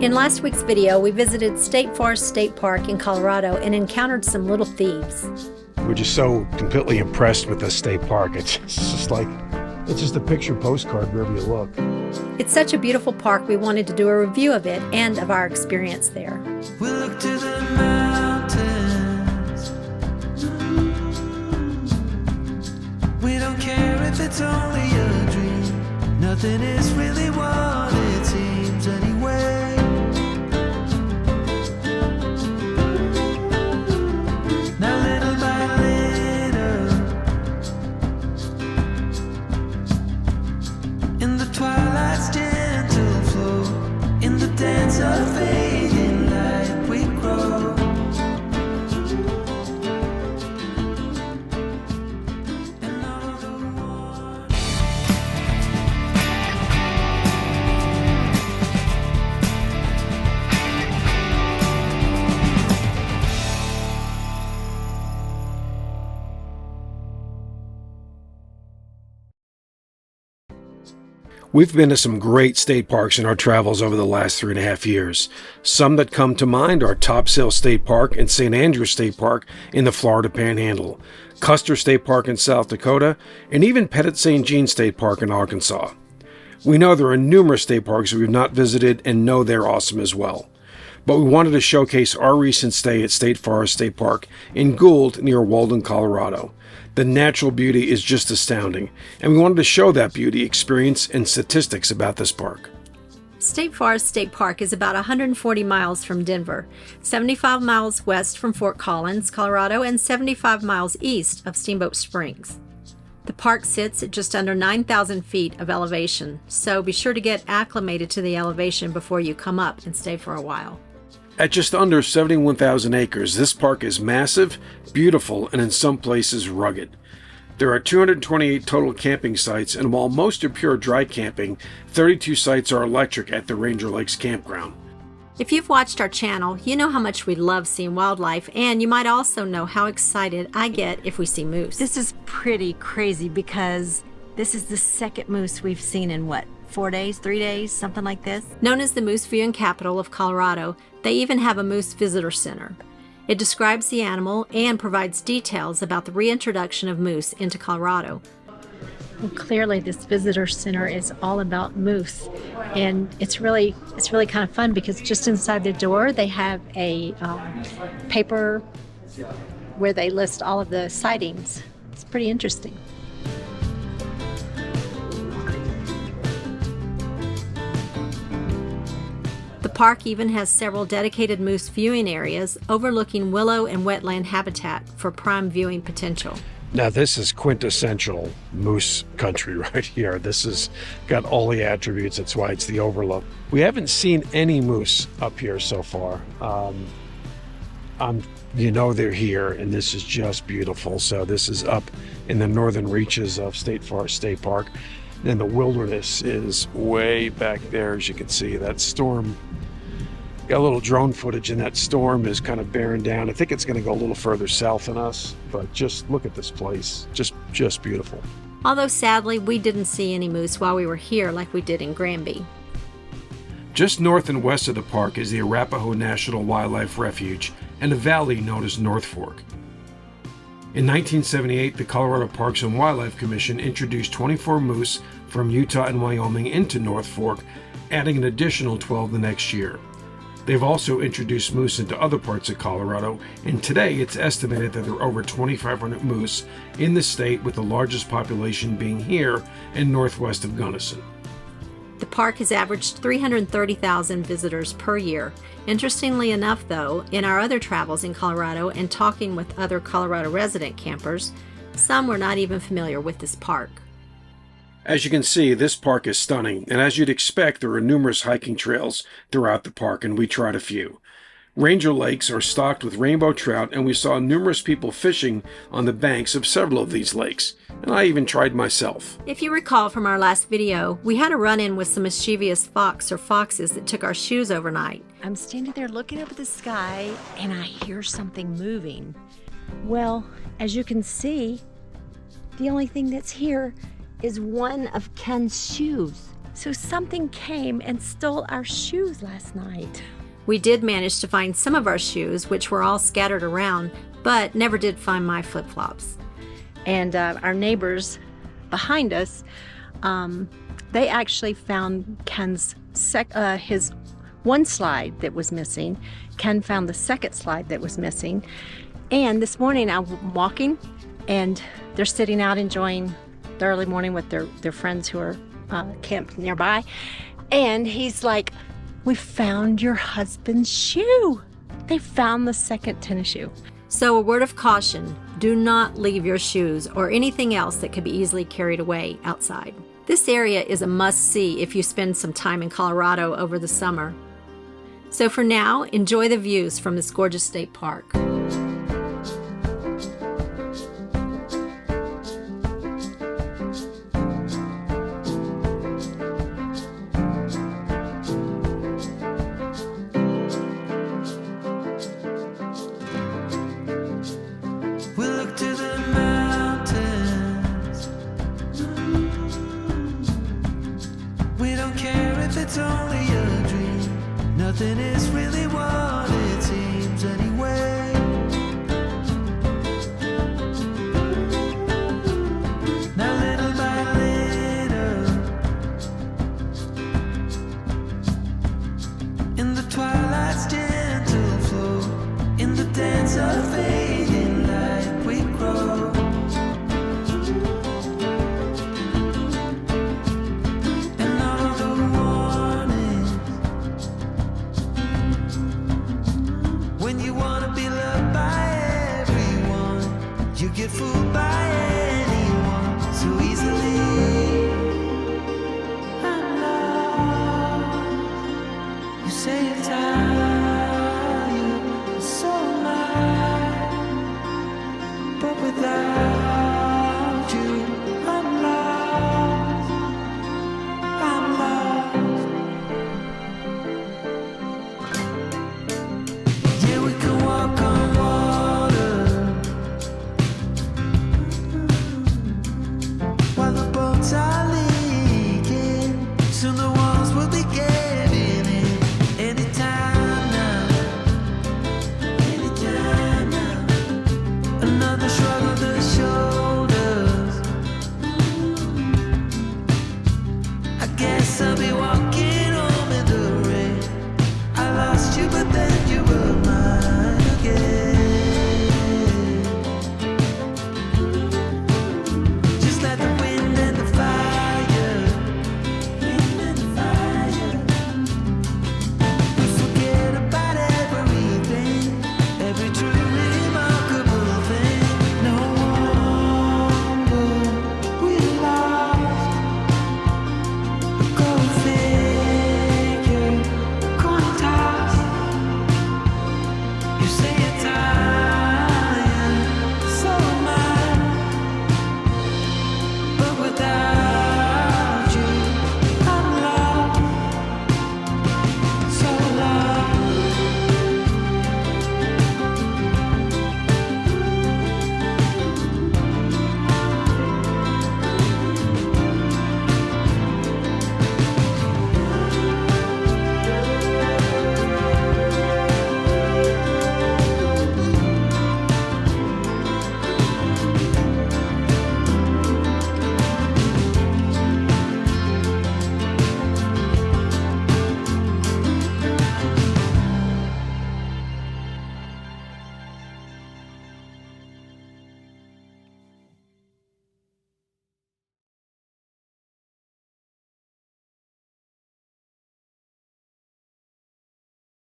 In last week's video, we visited State Forest State Park in Colorado and encountered some little thieves. We're just so completely impressed with this state park. It's just a picture postcard wherever you look. It's such a beautiful park, we wanted to do a review of it and of our experience there. We look to the mountains. We don't care if it's only a dream. Nothing is really what it seems anyway. Now little by little, in the twilight's gentle flow, in the dance of fading light we grow. And all the war. We've been to some great state parks in our travels over the last 3.5 years. Some that come to mind are Topsail State Park and St. Andrews State Park in the Florida Panhandle, Custer State Park in South Dakota, and even Pettit St. Jean State Park in Arkansas. We know there are numerous state parks we've not visited and know they're awesome as well. But we wanted to showcase our recent stay at State Forest State Park in Gould near Walden, Colorado. The natural beauty is just astounding, and we wanted to show that beauty, experience, and statistics about this park. State Forest State Park is about 140 miles from Denver, 75 miles west from Fort Collins, Colorado, and 75 miles east of Steamboat Springs. The park sits at just under 9,000 feet of elevation, so be sure to get acclimated to the elevation before you come up and stay for a while. At just under 71,000 acres, this park is massive, beautiful, and in some places rugged. There are 228 total camping sites, and while most are pure dry camping, 32 sites are electric at the Ranger Lakes Campground. If you've watched our channel, you know how much we love seeing wildlife, and you might also know how excited I get if we see moose. This is pretty crazy because this is the second moose we've seen in what, 4 days, 3 days, something like this? Known as the moose viewing capital of Colorado, they even have a moose visitor center. It describes the animal and provides details about the reintroduction of moose into Colorado. Well, clearly this visitor center is all about moose, and it's really kind of fun because just inside the door they have a paper where they list all of the sightings. It's pretty interesting. The park even has several dedicated moose viewing areas overlooking willow and wetland habitat for prime viewing potential. Now this is quintessential moose country right here. This has got all the attributes. That's why it's the overlook. We haven't seen any moose up here so far. You know they're here, and this is just beautiful. So this is up in the northern reaches of State Forest State Park. Then the wilderness is way back there, as you can see. That storm, got a little drone footage, and that storm is kind of bearing down. I think it's going to go a little further south than us, but just look at this place. Just beautiful. Although sadly, we didn't see any moose while we were here like we did in Granby. Just north and west of the park is the Arapahoe National Wildlife Refuge and a valley known as North Fork. In 1978, the Colorado Parks and Wildlife Commission introduced 24 moose from Utah and Wyoming into North Fork, adding an additional 12 the next year. They've also introduced moose into other parts of Colorado, and today it's estimated that there are over 2,500 moose in the state, with the largest population being here and northwest of Gunnison. The park has averaged 330,000 visitors per year. Interestingly enough, though, in our other travels in Colorado and talking with other Colorado resident campers, some were not even familiar with this park. As you can see, this park is stunning, and as you'd expect, there are numerous hiking trails throughout the park, and we tried a few. Ranger lakes are stocked with rainbow trout, and we saw numerous people fishing on the banks of several of these lakes, and I even tried myself. If you recall from our last video, we had a run-in with some mischievous fox or foxes that took our shoes overnight. I'm standing there looking up at the sky and I hear something moving. Well, as you can see, the only thing that's here is one of Ken's shoes. So something came and stole our shoes last night. We did manage to find some of our shoes, which were all scattered around, but never did find my flip-flops. And our neighbors behind us, they actually found Ken's his one slide that was missing. Ken found the second slide that was missing. And this morning I'm walking, and they're sitting out enjoying the early morning with their friends who are camped nearby. And he's like, "We found your husband's shoe." They found the second tennis shoe. So a word of caution, do not leave your shoes or anything else that could be easily carried away outside. This area is a must-see if you spend some time in Colorado over the summer. So for now, enjoy the views from this gorgeous state park. We look to the mountains. We don't care if it's only a dream. Nothing is really what it seems anyway. Now little by little, in the twilight's gentle flow, in the dance of fading light we grow. And all the warnings, when you wanna be loved by everyone, you get fooled by anyone so easily. I'm lost. You say it's time.